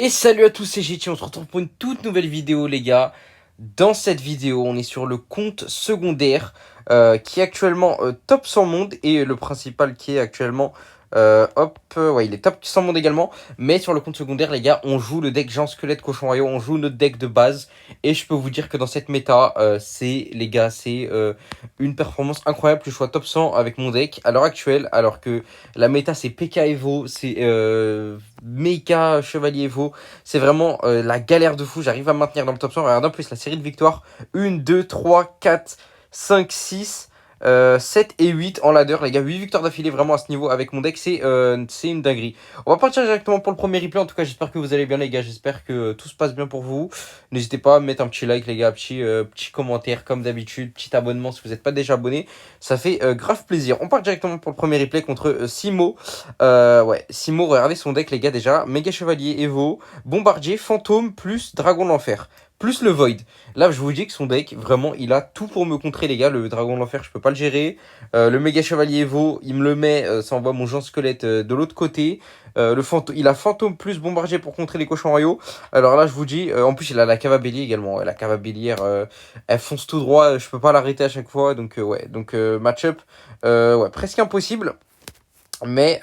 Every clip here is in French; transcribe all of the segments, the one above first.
Et salut à tous, c'est GT, on se retrouve pour une toute nouvelle vidéo les gars. Dans cette vidéo, on est sur le compte secondaire qui est actuellement top 100 monde et le principal qui est actuellement ouais, il est top 100 monde également. Mais sur le compte secondaire les gars, on joue le deck Jean Squelette Cochon Royaux, on joue notre deck de base. Et je peux vous dire que dans cette méta, c'est les gars, c'est une performance incroyable que je sois top 100 avec mon deck à l'heure actuelle. Alors que la méta c'est PK Evo, c'est Mecha Chevalier Evo. C'est vraiment la galère de fou. J'arrive à me maintenir dans le top 100. Regardez en plus la série de victoires. 1, 2, 3, 4, 5, 6, 7 et 8 en ladder. Les gars, 8 victoires d'affilée vraiment à ce niveau avec mon deck. C'est une dinguerie. On va partir directement pour le premier replay. En tout cas, j'espère que vous allez bien les gars. J'espère que tout se passe bien pour vous. N'hésitez pas à mettre un petit like les gars. Petit commentaire comme d'habitude. Petit abonnement si vous n'êtes pas déjà abonné. Ça fait grave plaisir. On part directement pour le premier replay contre Simo. Ouais, Simo, regardez son deck, les gars, déjà. Méga Chevalier, Evo, Bombardier, Fantôme, plus Dragon de l'Enfer, plus le Void. Là, je vous dis que son deck, vraiment, il a tout pour me contrer, les gars. Le Dragon de l'Enfer, je peux pas le gérer. Le Méga Chevalier Evo, il me le met, ça envoie mon Jean Squelette de l'autre côté. Il a Fantôme plus Bombardier pour contrer les cochons royaux. Alors là, je vous dis, en plus, il a la Cavabelli également. Ouais, la Cavabellière, elle fonce tout droit. Je peux pas l'arrêter à chaque fois. Donc, ouais. Donc, match-up, ouais, presque impossible. Mais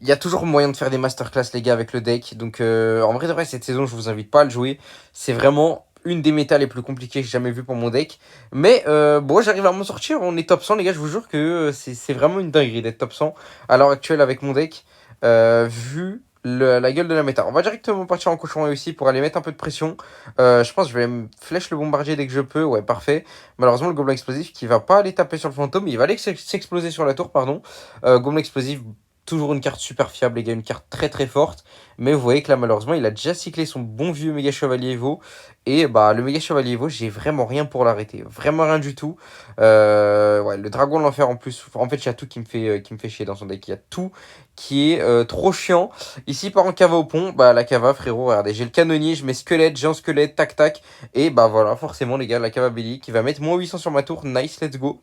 il y a toujours moyen de faire des masterclass, les gars, avec le deck. Donc, en vrai de vrai, cette saison, je vous invite pas à le jouer. C'est vraiment une des méta les plus compliquées que j'ai jamais vu pour mon deck. Mais bon, j'arrive à m'en sortir. On est top 100, les gars. Je vous jure que c'est vraiment une dinguerie d'être top 100 à l'heure actuelle avec mon deck. Vu la gueule de la méta. On va directement partir en cochon aussi pour aller mettre un peu de pression. Je pense que je vais me flèche le bombardier dès que je peux. Ouais, parfait. Malheureusement, le gobelin explosif qui va pas aller taper sur le fantôme. Il va aller s'exploser sur la tour, pardon. Gobelin explosif, toujours une carte super fiable, les gars, une carte très très forte. Mais vous voyez que là, malheureusement, il a déjà cyclé son bon vieux méga chevalier Evo. Et bah, le méga chevalier Evo, j'ai vraiment rien pour l'arrêter. Vraiment rien du tout. Ouais, le dragon de l'enfer en plus. En fait, il y a tout qui me fait chier dans son deck. Il y a tout qui est trop chiant. Ici, par en cava au pont, bah, la cava, frérot, regardez, j'ai le canonnier, je mets squelette, géant squelette, tac tac. Et bah voilà, forcément, les gars, la cava belly qui va mettre moins 800 sur ma tour. Nice, let's go.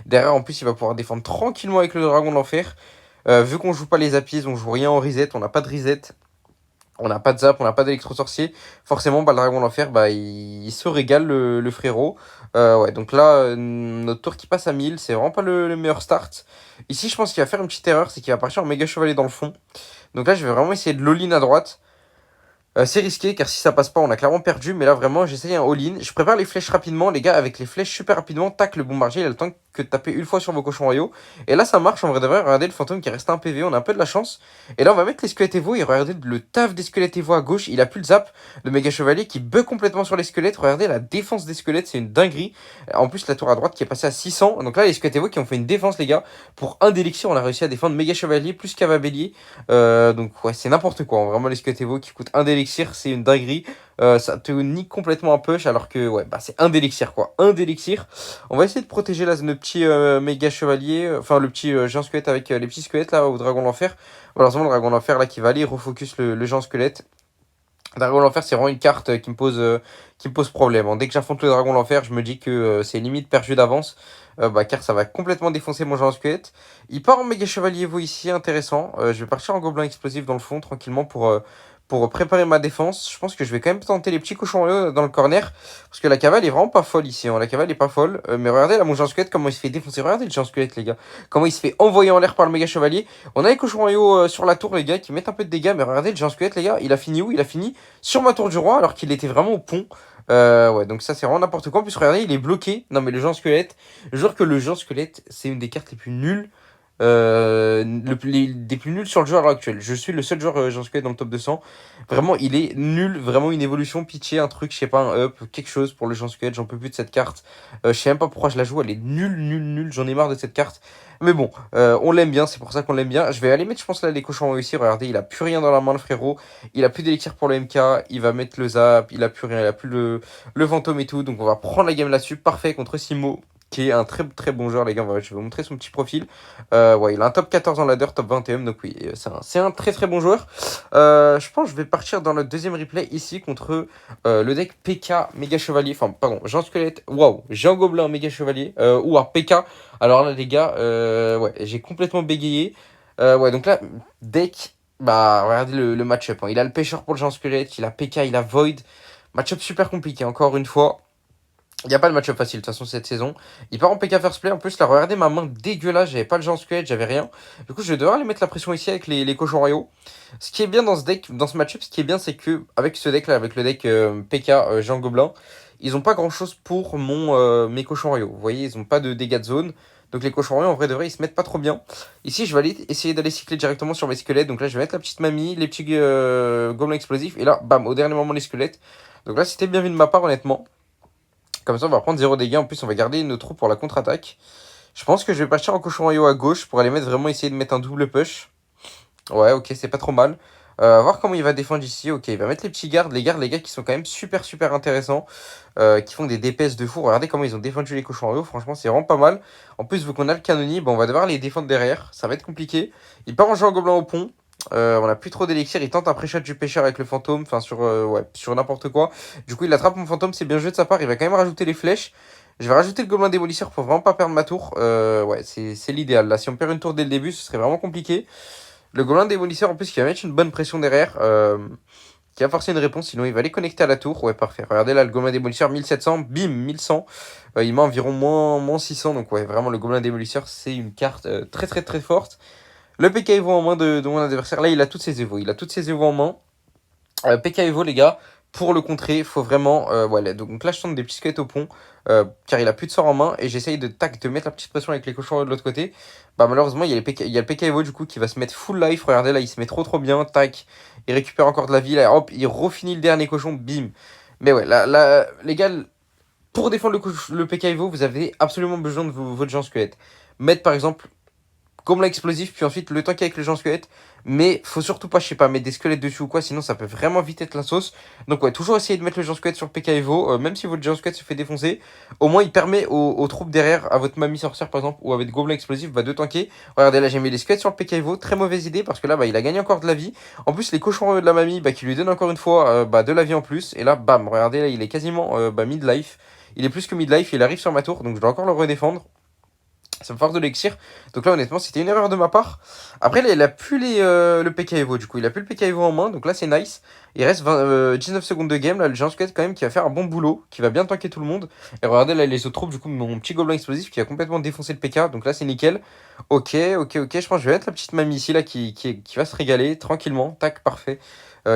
Derrière, en plus, il va pouvoir défendre tranquillement avec le dragon de l'enfer. Vu qu'on joue pas les appies, on joue rien en reset, on n'a pas de reset, on n'a pas de zap, on n'a pas d'électro-sorcier. Forcément, bah, le dragon de l'enfer, bah, il se régale, le frérot. Ouais, donc là, notre tour qui passe à 1000, c'est vraiment pas le meilleur start. Ici, je pense qu'il va faire une petite erreur, c'est qu'il va partir en méga chevalier dans le fond. Donc là, je vais vraiment essayer de l'all-in à droite. C'est risqué car si ça passe pas, on a clairement perdu. Mais là, vraiment, j'essaye un all-in. Je prépare les flèches rapidement, les gars. Avec les flèches super rapidement, tac, le bombardier, il a le temps que de taper une fois sur vos cochons royaux. Et là, ça marche en vrai de vrai. Regardez le fantôme qui reste un PV, on a un peu de la chance. Et là, on va mettre les squelettes Evo. Et regardez le taf des squelettes Evo à gauche. Il a plus de zap. Le méga chevalier qui bug complètement sur les squelettes. Regardez la défense des squelettes, c'est une dinguerie. En plus, la tour à droite qui est passée à 600. Donc là, les squelettes Evo qui ont fait une défense, les gars. Pour un d'élixir, on a réussi à défendre méga chevalier plus cavabellier. Donc ouais, c'est n'importe quoi, hein. Vraiment, les squelettes Evo qui coûtent un d'élixir, c'est une dinguerie. Ça te nique complètement un push alors que ouais, bah, c'est un d'élixir quoi. Un d'élixir. On va essayer de protéger là le petit méga chevalier, enfin le petit géant squelette avec les petits squelettes là au dragon de l'enfer. Malheureusement, le dragon de l'enfer là qui va aller refocus le géant squelette. Dragon de l'enfer, c'est vraiment une carte qui me pose problème, hein. Dès que j'affronte le dragon de l'enfer, je me dis que c'est limite perdu d'avance. Bah, car ça va complètement défoncer mon géant squelette. Il part en méga chevalier Evo ici, intéressant. Je vais partir en gobelin explosif dans le fond, tranquillement, pour préparer ma défense. Je pense que je vais quand même tenter les petits cochons dans le corner. Parce que la cavale est vraiment pas folle ici, hein. La cavale est pas folle. Mais regardez là, mon géant squelette, comment il se fait défoncer. Regardez le géant squelette, les gars. Comment il se fait envoyer en l'air par le méga chevalier. On a les cochons royaux sur la tour, les gars, qui mettent un peu de dégâts. Mais regardez le géant squelette, les gars. Il a fini où? Il a fini sur ma tour du roi, alors qu'il était vraiment au pont. Ouais, donc ça, c'est vraiment n'importe quoi. En plus, regardez, il est bloqué. Non, mais le géant squelette, je jure que le géant squelette, c'est une des cartes les plus nulles. Des plus nuls sur le jeu à l'heure actuelle. Je suis le seul joueur Jean Squelette dans le top 200. Vraiment, il est nul. Vraiment, une évolution pitchée, un truc, je sais pas, un up, quelque chose pour le Jean Squelette. J'en peux plus de cette carte. Je sais même pas pourquoi je la joue. Elle est nulle, nulle, nulle. J'en ai marre de cette carte. Mais bon, on l'aime bien. C'est pour ça qu'on l'aime bien. Je vais aller mettre, je pense, là, les cochons réussi. Regardez, il a plus rien dans la main, le frérot. Il a plus d'élixir pour le MK. Il va mettre le zap. Il a plus rien. Il a plus le fantôme et tout. Donc, on va prendre la game là-dessus. Parfait contre Simo, qui est un très très bon joueur, les gars. Je vais vous montrer son petit profil. Ouais, il a un top 14 en ladder, top 21, donc oui, c'est un très très bon joueur. Je pense que je vais partir dans le deuxième replay ici contre le deck PK Méga Chevalier, enfin pardon, Jean Squelette, waouh, Jean Gobelin Méga Chevalier, ou à PK. Alors là les gars, ouais, j'ai complètement bégayé. Ouais, donc là, deck Bah, regardez le match-up, hein. Il a le pêcheur pour le géant squelette, il a PK, il a Void. Match-up super compliqué, encore une fois. Il n'y a pas de match-up facile, de toute façon, cette saison. Il part en PK First Play. En plus, là, regardez ma main dégueulasse. J'avais pas le géant squelette, j'avais rien. Du coup, je vais devoir aller mettre la pression ici avec les cochons royaux. Ce qui est bien dans ce deck, dans ce match-up, ce qui est bien, c'est que avec ce deck-là, avec le deck PK géant gobelin, ils ont pas grand-chose pour mes cochons royaux. Vous voyez, ils ont pas de dégâts de zone. Donc les cochons royaux, en vrai de vrai, ils se mettent pas trop bien. Ici, je vais aller essayer d'aller cycler directement sur mes squelettes. Donc là, je vais mettre la petite mamie, les petits gobelins explosifs. Et là, bam, au dernier moment, les squelettes. Donc là, c'était bien vu de ma part, honnêtement. Comme ça, on va prendre 0 dégâts. En plus, on va garder nos troupes pour la contre-attaque. Je pense que je vais partir en cochon royaux à gauche pour aller mettre vraiment essayer de mettre un double push. Ouais, ok, c'est pas trop mal. Voir comment il va défendre ici. Ok, il va mettre les petits gardes. Les gars qui sont quand même super super intéressants. Qui font des DPS de fou. Regardez comment ils ont défendu les cochons royaux. Franchement, c'est vraiment pas mal. En plus, vu qu'on a le canonnier, bon, on va devoir les défendre derrière. Ça va être compliqué. Il part en jouant gobelin au pont. On a plus trop d'élixir. Il tente un pré-shot du pêcheur avec le fantôme. Enfin, ouais, sur n'importe quoi. Du coup, il attrape mon fantôme. C'est bien joué de sa part. Il va quand même rajouter les flèches. Je vais rajouter le gobelin démolisseur pour vraiment pas perdre ma tour. Ouais, c'est l'idéal. Là, si on perd une tour dès le début, ce serait vraiment compliqué. Le gobelin démolisseur, en plus, qui va mettre une bonne pression derrière. Qui va forcer une réponse, sinon il va les connecter à la tour. Ouais, parfait. Regardez là, le gobelin démolisseur, 1700, bim, 1100. Il met environ moins 600. Donc, ouais, vraiment, le gobelin démolisseur, c'est une carte très, très, très forte. Le PK Evo en main de mon adversaire. Là, il a toutes ses Evo. Il a toutes ses Evo en main. PK Evo, les gars, pour le contrer, il faut vraiment. Voilà. Donc là, je tente des petits squelettes au pont. Car il a plus de sort en main. Et j'essaye de mettre la petite pression avec les cochons de l'autre côté. Bah, malheureusement, il y a le PK Evo du coup qui va se mettre full life. Regardez là, il se met trop bien. Tac. Il récupère encore de la vie. Là, hop, il refinit le dernier cochon. Bim. Mais ouais, là les gars, pour défendre le PK Evo, vous avez absolument besoin de votre géant squelette. Mettre par exemple comme l'explosif, puis ensuite le tank avec les gens squelettes. Mais faut surtout pas, je sais pas, mettre des squelettes dessus ou quoi, sinon ça peut vraiment vite être la sauce. Donc ouais, toujours essayer de mettre le géant squelette sur le PK Evo, même si votre géant squelette se fait défoncer. Au moins il permet aux troupes derrière, à votre mamie sorcière par exemple, ou avec gobelin explosif, bah, de tanker. Regardez là, j'ai mis les squelettes sur le PK Evo, très mauvaise idée parce que là, bah, il a gagné encore de la vie. En plus, les cochons de la mamie, bah, qui lui donnent encore une fois bah, de la vie en plus. Et là, bam, regardez là, il est quasiment bah, mid-life. Il est plus que mid-life, il arrive sur ma tour, donc je dois encore le redéfendre. Ça me force de l'élixir. Donc là, honnêtement, c'était une erreur de ma part. Après, là, il a plus le PK Evo, du coup. Il a plus le PK Evo en main. Donc là, c'est nice. Il reste 19 secondes de game. Là, le géant squelette, quand même, qui va faire un bon boulot. Qui va bien tanker tout le monde. Et regardez, là, les autres troupes, du coup, mon petit gobelin explosif qui a complètement défoncé le PK. Donc là, c'est nickel. Ok. Je pense que je vais mettre la petite mamie ici, là, qui va se régaler tranquillement. Tac, parfait.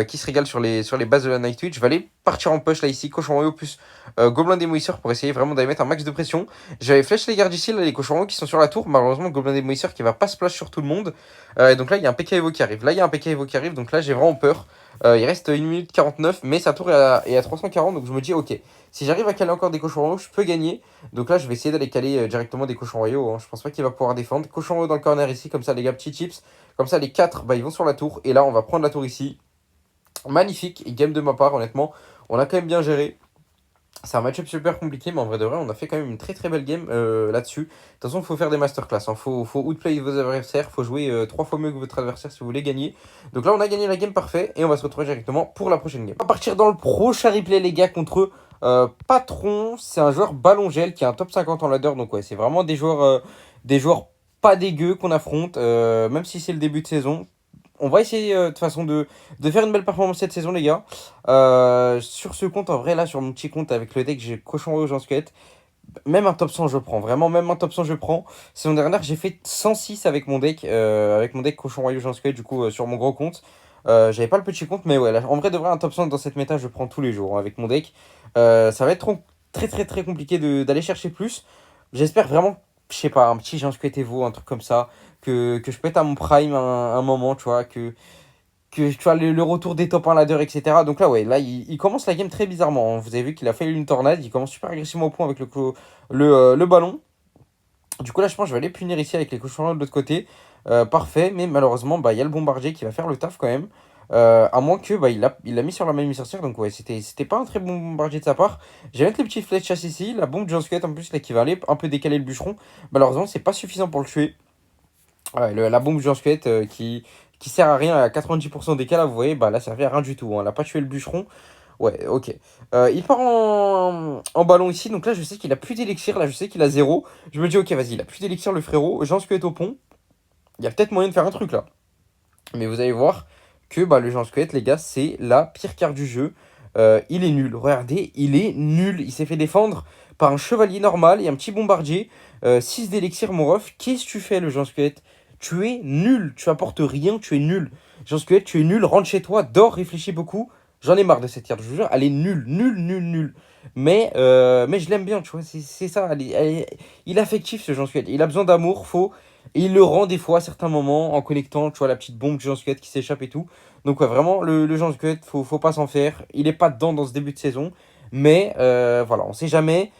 Qui se régale sur les bases de la Night Twitch. Je vais aller partir en push là ici, cochon royaux plus gobelin démolisseur pour essayer vraiment d'aller mettre un max de pression. J'avais flèche les gardes ici, là, les cochons royaux qui sont sur la tour. Malheureusement, gobelin démolisseur qui va pas splash sur tout le monde. Et donc là, il y a un PK Evo qui arrive. Là, il y a un PK Evo qui arrive. Donc là, j'ai vraiment peur. Il reste 1 minute 49, mais sa tour est à 340. Donc je me dis, ok, si j'arrive à caler encore des cochons royaux, je peux gagner. Donc là, je vais essayer d'aller caler directement des cochons royaux, hein. Je pense pas qu'il va pouvoir défendre. Cochon royaux dans le corner ici, comme ça, les gars, petits chips. Comme ça, les 4, bah, ils vont sur la tour. Et là, on va prendre la tour ici. Magnifique game de ma part, honnêtement. On a quand même bien géré. C'est un match-up super compliqué, mais en vrai de vrai, on a fait quand même une très très belle game là-dessus. De toute façon, il faut faire des masterclass. Il faut outplay vos adversaires. Il faut jouer 3 fois mieux que votre adversaire si vous voulez gagner. Donc là, on a gagné la game parfait. Et on va se retrouver directement pour la prochaine game. On va partir dans le prochain replay, les gars, contre Patron. C'est un joueur ballon gel qui a un top 50 en ladder. Donc ouais, c'est vraiment des joueurs pas dégueux qu'on affronte. Même si c'est le début de saison. On va essayer de toute façon de faire une belle performance cette saison, les gars. Sur ce compte, en vrai, là, sur mon petit compte avec le deck, j'ai cochon rouge en squelette. Même un top 100, je prends. Vraiment, même un top 100, je prends. Saison dernière, j'ai fait 106 avec mon deck cochon royaux en squelette, du coup, sur mon gros compte. J'avais pas le petit compte, mais ouais, là, en vrai, de vrai, un top 100 dans cette méta, je prends tous les jours hein, avec mon deck. Ça va être très, très, très compliqué d'aller chercher plus. J'espère vraiment, je sais pas, un petit Jean Squelette Evo, un truc comme ça, que je peux être à mon prime un moment, tu vois, que tu vois le retour des top 1 ladder, etc. Donc là, ouais, là, il commence la game très bizarrement, hein. Vous avez vu qu'il a fait une tornade, il commence super agressivement au point avec le ballon. Du coup, là, je pense que je vais aller punir ici avec les cochons de l'autre côté. Parfait, mais malheureusement, bah, il y a le bombardier qui va faire le taf quand même. À moins que bah, il l'a mis sur la même sorcière, donc ouais, c'était pas un très bon bombardier de sa part. Je vais mettre les petits flèches ici, la bombe de John Squelette en plus, là, qui va aller un peu décaler le bûcheron. Malheureusement, c'est pas suffisant pour le tuer. Ouais, la bombe géant squelette qui sert à rien à 90% des cas, là, vous voyez, bah, elle a servi à rien du tout, hein. Elle a pas tué le bûcheron. Ouais, ok. Il part en ballon ici, donc là, je sais qu'il a plus d'élixir, là, je sais qu'il a zéro. Je me dis, ok, vas-y, il a plus d'élixir, le frérot. Géant squelette au pont. Il y a peut-être moyen de faire un truc, là. Mais vous allez voir. que bah, le géant squelette, les gars, c'est la pire carte du jeu. Il est nul. Regardez, il est nul. Il s'est fait défendre par un chevalier normal et un petit bombardier. 6 d'élixir, mon ref. Qu'est-ce que tu fais, le géant squelette? Tu es nul. Tu apportes rien, tu es nul. Géant squelette, tu es nul. Rentre chez toi, dors, réfléchis beaucoup. J'en ai marre de cette carte, je vous jure. Elle est nulle, nulle, nulle, nulle. Mais je l'aime bien, tu vois. C'est ça. Il est affectif, ce géant squelette. Il a besoin d'amour, faut. Et il le rend des fois à certains moments en connectant, tu vois, la petite bombe du géant squelette qui s'échappe et tout. Donc ouais, vraiment, le Jean Squelette, faut pas s'en faire. Il est pas dedans dans ce début de saison. Mais voilà, on sait jamais.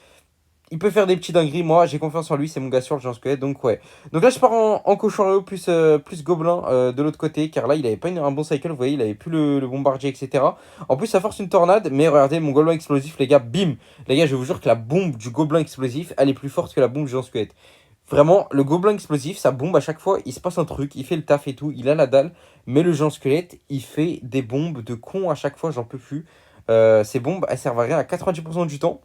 Il peut faire des petits dingueries. Moi, j'ai confiance en lui. C'est mon gars sûr, le Jean Squelette. Donc ouais. Donc là, je pars en cochon plus gobelin de l'autre côté. Car là, il avait pas un bon cycle. Vous voyez, il avait plus le bombardier, etc. En plus, ça force une tornade. Mais regardez, mon gobelin explosif, les gars, bim. Les gars, je vous jure que la bombe du gobelin explosif, elle est plus forte que la bombe du Jean Squelette. Vraiment, le gobelin explosif, sa bombe, à chaque fois, il se passe un truc, il fait le taf et tout, il a la dalle. Mais le géant squelette, il fait des bombes de con à chaque fois, j'en peux plus. Ces bombes, elles servent à rien à 90% du temps.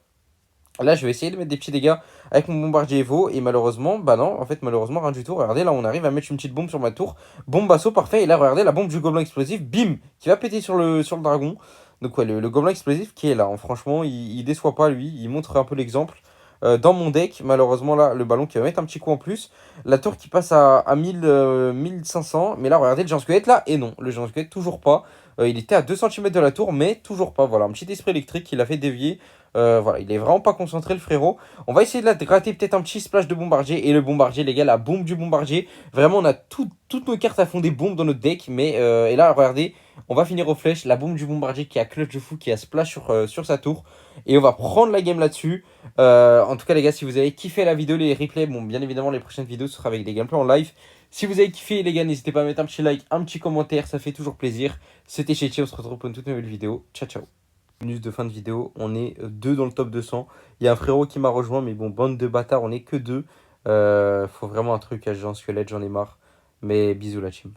Là, je vais essayer de mettre des petits dégâts avec mon bombardier Evo. Et malheureusement, bah non, en fait, malheureusement, rien du tout. Regardez, là, on arrive à mettre une petite bombe sur ma tour. Bombe assaut, parfait. Et là, regardez, la bombe du gobelin explosif, bim, qui va péter sur le dragon. Donc, ouais, le gobelin explosif qui est là, hein. Franchement, il déçoit pas, lui. Il montre un peu l'exemple. Dans mon deck, malheureusement, là, le ballon qui va mettre un petit coup en plus. La tour qui passe à 1000, 1500. Mais là, regardez le géant squelette là. Et non, le géant squelette, toujours pas. Il était à 2 centimètres de la tour, mais toujours pas. Voilà, un petit esprit électrique qui l'a fait dévier. Voilà, il est vraiment pas concentré, le frérot. On va essayer de la gratter peut-être un petit splash de bombardier. Et le bombardier, les gars, la bombe du bombardier. Vraiment, on a toutes nos cartes à fond des bombes dans notre deck. Et là, regardez, on va finir aux flèches. La bombe du bombardier qui a clutch de fou, qui a splash sur sa tour. Et on va prendre la game là-dessus. En tout cas, les gars, si vous avez kiffé la vidéo, les replays, bon, bien évidemment, les prochaines vidéos ce sera avec des gameplays en live. Si vous avez kiffé, les gars, n'hésitez pas à mettre un petit like, un petit commentaire, ça fait toujours plaisir. C'était Chéti, on se retrouve pour une toute nouvelle vidéo. Ciao, ciao. Minus de fin de vidéo, on est deux dans le top 200. Il y a un frérot qui m'a rejoint, mais bon, bande de bâtards, on est que deux. Faut vraiment un truc à Jean Squelette, j'en ai marre. Mais bisous la team.